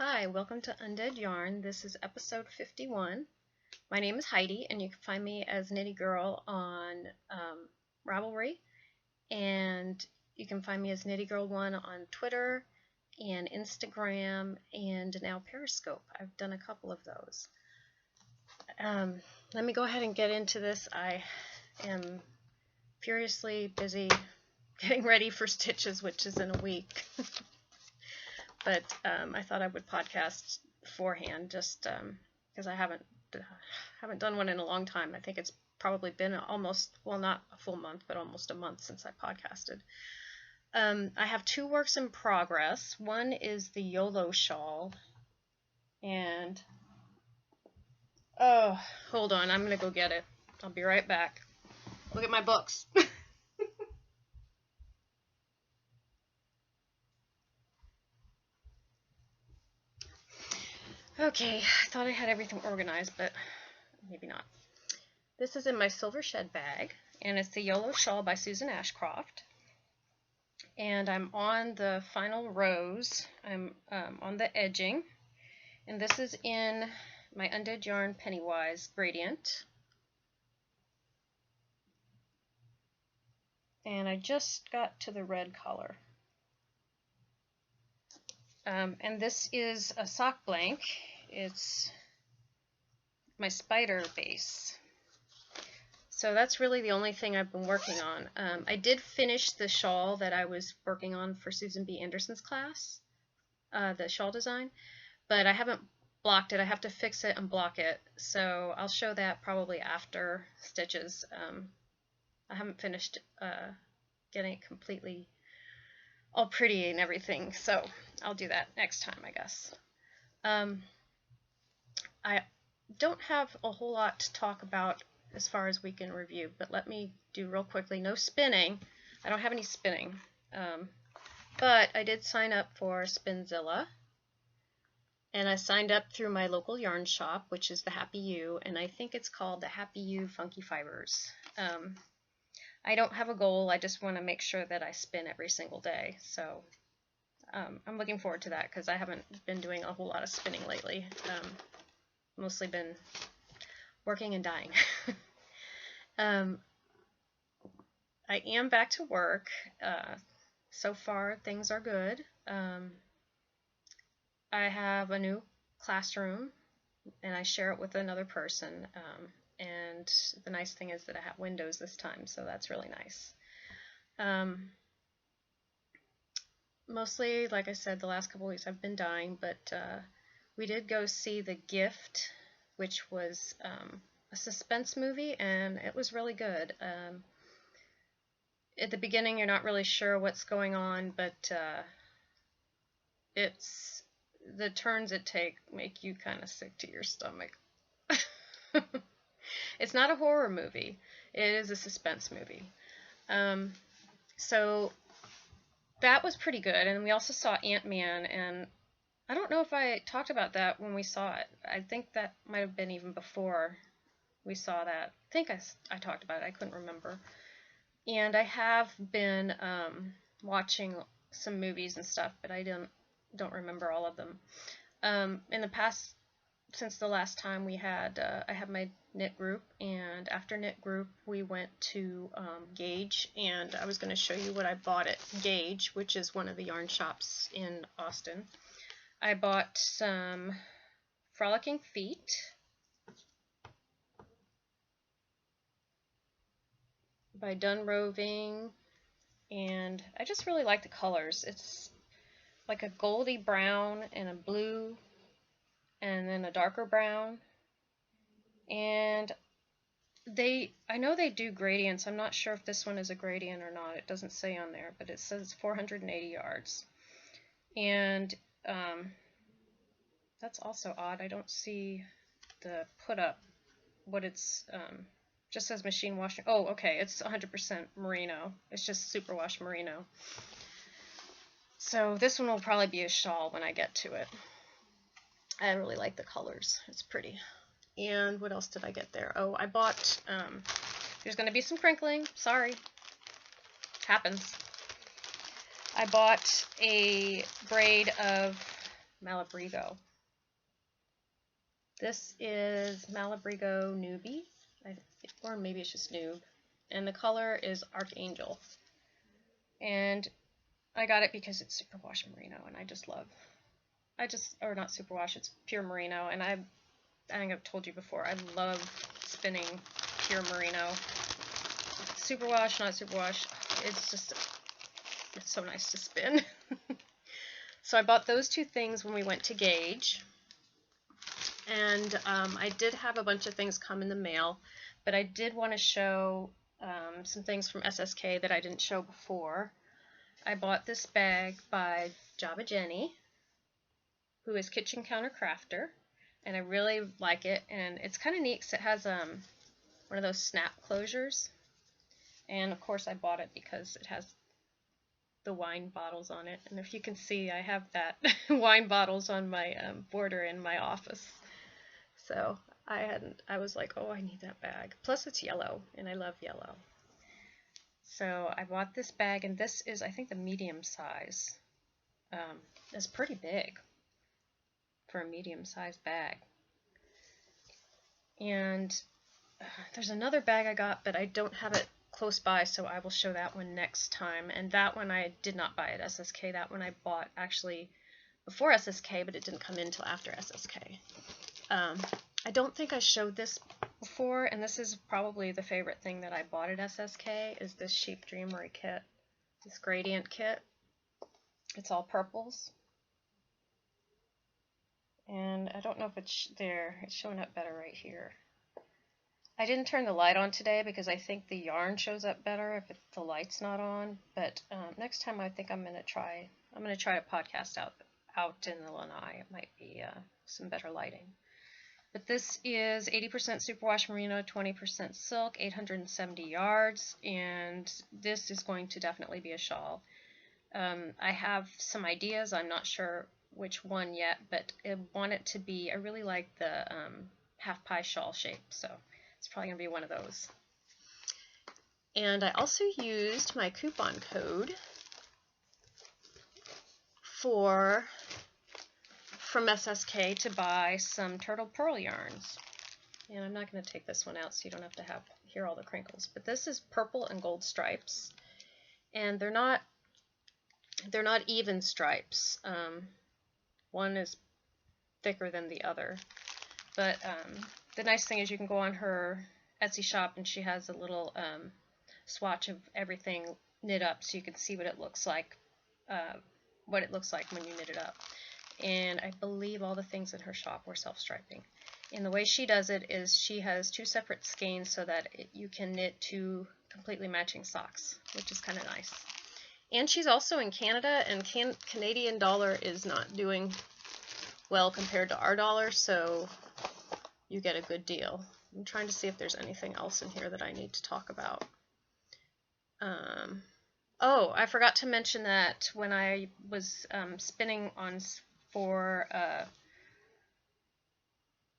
Hi, welcome to Undead Yarn. This is episode 51. My name is Heidi, and you can find me as Knitty Girl on Ravelry, and you can find me as Knitty Girl 1 on Twitter and Instagram and now Periscope. I've done a couple of those. Let me go ahead and get into this. I am furiously busy getting ready for stitches, which is in a week. But I thought I would podcast beforehand, just because I haven't done one in a long time. I think it's probably been almost, well, not a full month, but almost a month since I podcasted. I have two works in progress. One is the YOLO shawl, and oh, hold on, I'm gonna go get it. I'll be right back. Look at my books. Okay, I thought I had everything organized, but maybe not. This is in my silver shed bag, and it's the YOLO shawl by Susan Ashcroft. And I'm on the final rows. I'm on the edging, and this is in my Undead Yarn Pennywise gradient. And I just got to the red color. And this is a sock blank. It's my spider base. So that's really the only thing I've been working on. I did finish the shawl that I was working on for Susan B. Anderson's class, the shawl design, but I haven't blocked it. I have to fix it and block it, so I'll show that probably after stitches. I haven't finished getting it completely all pretty and everything, so I'll do that next time, I guess. I don't have a whole lot to talk about as far as week in review, but let me do real quickly. No spinning. I don't have any spinning, but I did sign up for Spinzilla, and I signed up through my local yarn shop, which is the Happy U, and I think it's called the Happy U Funky Fibers. I don't have a goal. I just want to make sure that I spin every single day, so I'm looking forward to that because I haven't been doing a whole lot of spinning lately. Mostly been working and dying. I am back to work. So far, things are good. I have a new classroom, and I share it with another person. And the nice thing is that I have windows this time, so that's really nice. Mostly, like I said, the last couple weeks I've been dying, but we did go see The Gift, which was a suspense movie, and it was really good. At the beginning, you're not really sure what's going on, but it's the turns it take make you kind of sick to your stomach. It's not a horror movie. It is a suspense movie. So that was pretty good, and we also saw Ant-Man, and I don't know if I talked about that when we saw it. I think that might have been even before we saw that. I think I talked about it. I couldn't remember. And I have been watching some movies and stuff, but I don't remember all of them. In the past, since the last time we had, I had my knit group, and after knit group we went to Gauge, and I was going to show you what I bought at Gauge, which is one of the yarn shops in Austin. I bought some Frolicking Feet by Done Roving, and I just really like the colors. It's like a goldy brown and a blue and then a darker brown, and I know they do gradients. I'm not sure if this one is a gradient or not. It doesn't say on there, but it says 480 yards, and that's also odd. I don't see the put up what it's just says machine wash. Oh, okay, it's 100% merino. It's just superwash merino. So this one will probably be a shawl when I get to it. I really like the colors. It's pretty. And what else did I get there? Oh, I bought, there's going to be some crinkling. Sorry. Happens. I bought a braid of Malabrigo. This is Malabrigo Newbie, or maybe it's just Noob, and the color is Archangel. And I got it because it's superwash merino, and or not superwash, it's pure merino, and I think I've told you before, I love spinning pure merino. Superwash, not superwash, it's so nice to spin. So I bought those two things when we went to Gage, and I did have a bunch of things come in the mail, but I did want to show some things from SSK that I didn't show before. I bought this bag by Java Jenny, who is Kitchen Counter Crafter, and I really like it, and it's kind of neat because it has one of those snap closures, and of course I bought it because it has the wine bottles on it, and if you can see, I have that wine bottles on my border in my office. So I was like, oh, I need that bag. Plus it's yellow, and I love yellow. So I bought this bag, and this is, I think, the medium size. It's pretty big for a medium-sized bag. And there's another bag I got, but I don't have it close by, so I will show that one next time. And that one I did not buy at SSK. That one I bought actually before SSK, but it didn't come in until after SSK. I don't think I showed this before, and this is probably the favorite thing that I bought at SSK, is this Sheep Dreamery kit, this gradient kit. It's all purples. And I don't know if it's there. It's showing up better right here. I didn't turn the light on today because I think the yarn shows up better if the light's not on. But next time I think I'm gonna try to podcast out in the lanai. It might be some better lighting. But this is 80% superwash merino, 20% silk, 870 yards, and this is going to definitely be a shawl. I have some ideas. I'm not sure which one yet, but I want it to be, I really like the half pie shawl shape, so it's probably going to be one of those. And I also used my coupon code from SSK to buy some turtle pearl yarns. And I'm not going to take this one out so you don't have to hear all the crinkles. But this is purple and gold stripes, and they're not even stripes. One is thicker than the other. But the nice thing is you can go on her Etsy shop, and she has a little swatch of everything knit up, so you can see what it looks like when you knit it up. And I believe all the things in her shop were self-striping. And the way she does it is she has two separate skeins so that you can knit two completely matching socks, which is kind of nice. And she's also in Canada, and Canadian dollar is not doing well compared to our dollar, so you get a good deal. I'm trying to see if there's anything else in here that I need to talk about. Oh, I forgot to mention that when I was spinning for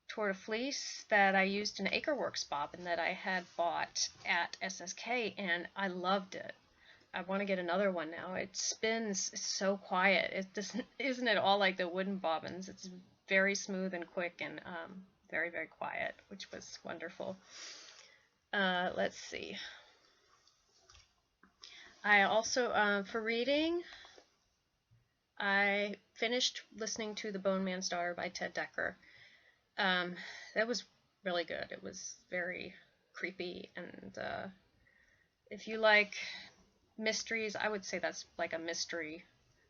Tour de Fleece, that I used an Acreworks bobbin that I had bought at SSK, and I loved it. I want to get another one now. It spins so quiet. It isn't at all like the wooden bobbins. It's very smooth and quick, and very, very quiet, which was wonderful. Let's see. I also, for reading, I finished listening to The Bone Man's Daughter by Ted Dekker. That was really good. It was very creepy, and if you like mysteries, I would say that's like a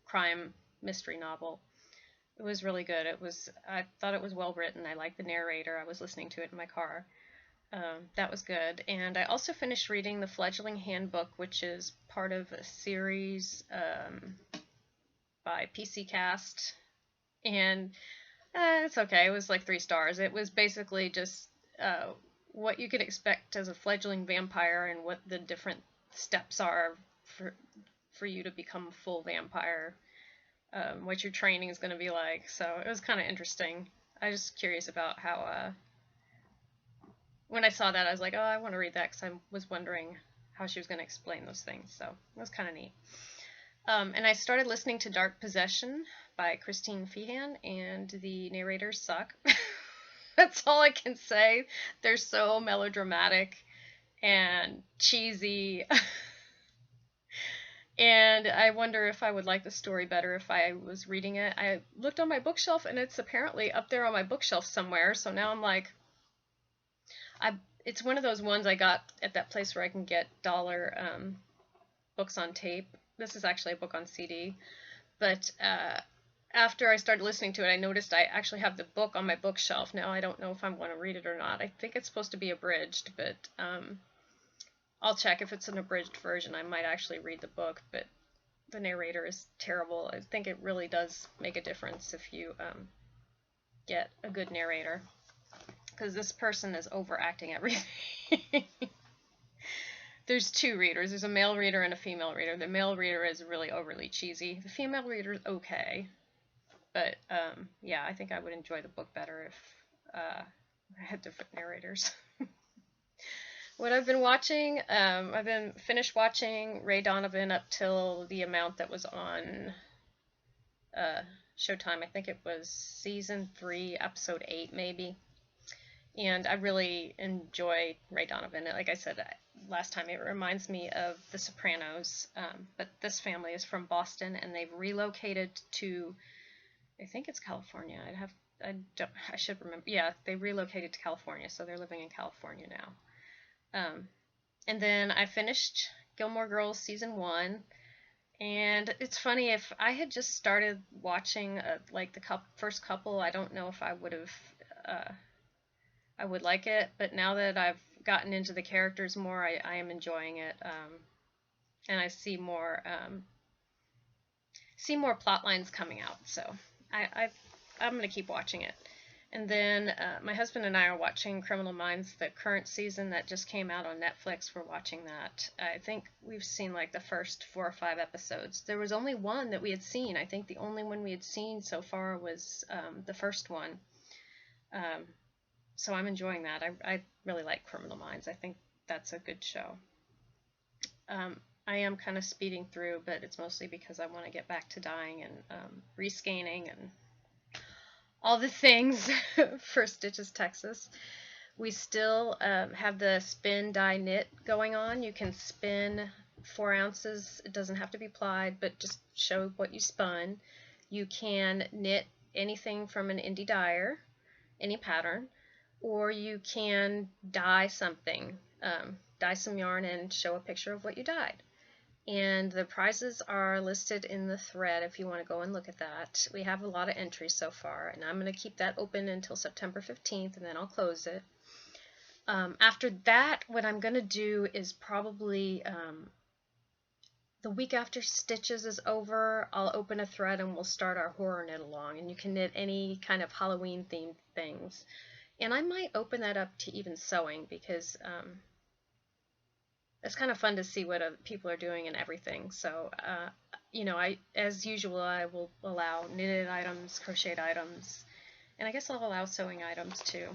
crime mystery novel. It was really good. I thought it was well written. I liked the narrator. I was listening to it in my car. That was good. And I also finished reading The Fledgling Handbook, which is part of a series by PC Cast. And it's okay. It was like 3 stars. It was basically just what you could expect as a fledgling vampire and what the different steps are for you to become a full vampire. What your training is going to be like. So it was kind of interesting. I was just curious about how, when I saw that, I was like, oh, I want to read that, because I was wondering how she was going to explain those things. So it was kind of neat. And I started listening to Dark Possession by Christine Feehan, and the narrators suck. That's all I can say. They're so melodramatic and cheesy. And I wonder if I would like the story better if I was reading it. I looked on my bookshelf and it's apparently up there on my bookshelf somewhere. So now I'm like, it's one of those ones I got at that place where I can get dollar books on tape. This is actually a book on CD. But after I started listening to it, I noticed I actually have the book on my bookshelf. Now I don't know if I want to read it or not. I think it's supposed to be abridged, but I'll check. If it's an abridged version, I might actually read the book, but the narrator is terrible. I think it really does make a difference if you get a good narrator, because this person is overacting everything. There's two readers. There's a male reader and a female reader. The male reader is really overly cheesy. The female reader is okay, but yeah, I think I would enjoy the book better if I had different narrators. What I've been watching, I've been finished watching Ray Donovan up till the amount that was on Showtime. I think it was season 3, episode 8, maybe. And I really enjoy Ray Donovan. Like I said last time, it reminds me of The Sopranos. But this family is from Boston, and they've relocated to, I think it's California. I should remember. Yeah, they relocated to California, so they're living in California now. And then I finished Gilmore Girls season 1, and it's funny, if I had just started watching like the first couple, I don't know if I would have I would like it, but now that I've gotten into the characters more, I am enjoying it, and I see more plot lines coming out, so I'm gonna keep watching it. And then my husband and I are watching Criminal Minds, the current season that just came out on Netflix. We're watching that. I think we've seen like the first 4 or 5 episodes. There was only one that we had seen. I think the only one we had seen so far was the first one. So I'm enjoying that. I really like Criminal Minds. I think that's a good show. I am kind of speeding through, but it's mostly because I want to get back to dyeing and rescanning and all the things for Stitches, Texas. We still have the spin, dye, knit going on. You can spin 4 ounces. It doesn't have to be plied, but just show what you spun. You can knit anything from an indie dyer, any pattern, or you can dye something. Dye some yarn and show a picture of what you dyed. And the prizes are listed in the thread if you want to go and look at that. We have a lot of entries so far, and I'm going to keep that open until September 15th, and then I'll close it. After that, what I'm going to do is probably the week after Stitches is over, I'll open a thread and we'll start our horror knit along, and you can knit any kind of Halloween themed things. And I might open that up to even sewing, because it's kind of fun to see what people are doing and everything. So, you know, as usual, I will allow knitted items, crocheted items, and I guess I'll allow sewing items too.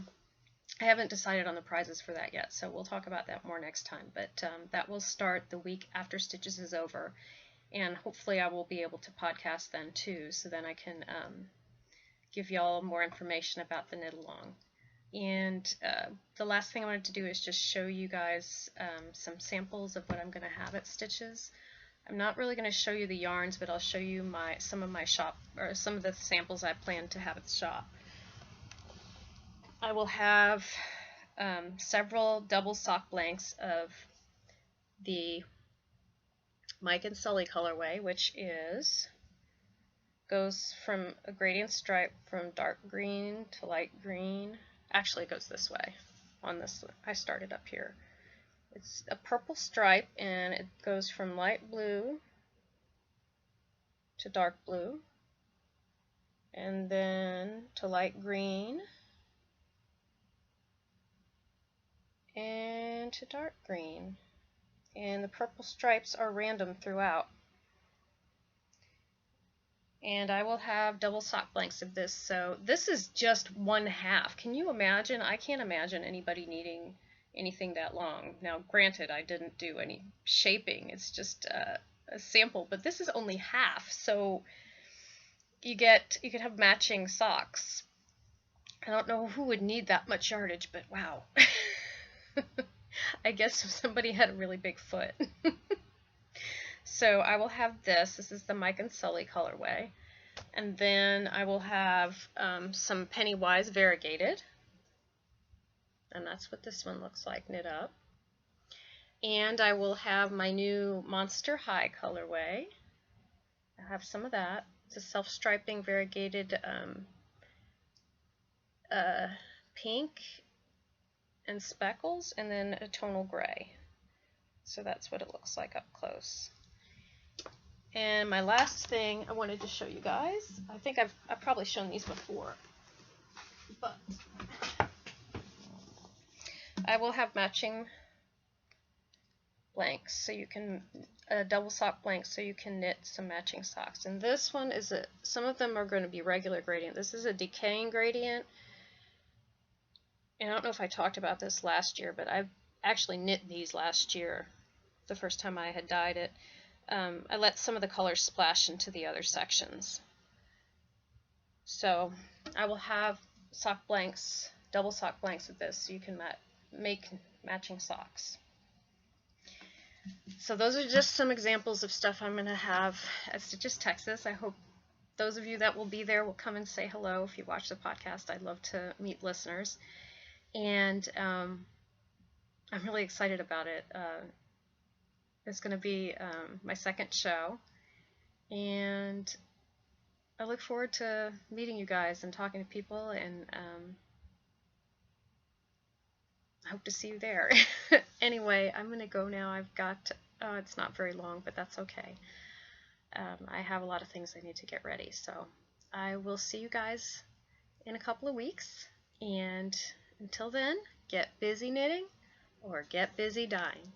I haven't decided on the prizes for that yet, so we'll talk about that more next time. But that will start the week after Stitches is over, and hopefully I will be able to podcast then too, so then I can give y'all more information about the knit along. And the last thing I wanted to do is just show you guys some samples of what I'm going to have at Stitches. I'm not really going to show you the yarns, but I'll show you some of the samples I plan to have at the shop. I will have several double sock blanks of the Mike and Sully colorway, which goes from a gradient stripe from dark green to light green. Actually, it goes this way. On this, I started up here. It's a purple stripe, and it goes from light blue to dark blue, and then to light green, and to dark green. And the purple stripes are random throughout. And I will have double sock blanks of this. So this is just 1/2. Can you imagine? I can't imagine anybody needing anything that long. Now, granted, I didn't do any shaping. It's just a sample, but this is only half. So you could have matching socks. I don't know who would need that much yardage, but wow. I guess if somebody had a really big foot. So I will have this. This is the Mike and Sully colorway. And then I will have some Pennywise variegated. And that's what this one looks like knit up. And I will have my new Monster High colorway. I have some of that. It's a self-striping variegated pink and speckles, and then a tonal gray. So that's what it looks like up close. And my last thing I wanted to show you guys, I think I've probably shown these before, but I will have matching blanks, so you can double sock blanks, so you can knit some matching socks. And this one is some of them are going to be regular gradient. This is a decaying gradient, and I don't know if I talked about this last year, but I've actually knit these last year, the first time I had dyed it. I let some of the colors splash into the other sections. So I will have sock blanks, double sock blanks of this, so you can make matching socks. So those are just some examples of stuff I'm going to have at Stitches, Texas. I hope those of you that will be there will come and say hello if you watch the podcast. I'd love to meet listeners. And I'm really excited about it. It's going to be my second show. And I look forward to meeting you guys and talking to people, and I hope to see you there. Anyway, I'm going to go now. I've got, it's not very long, but that's okay. I have a lot of things I need to get ready, so I will see you guys in a couple of weeks. And until then, get busy knitting or get busy dyeing.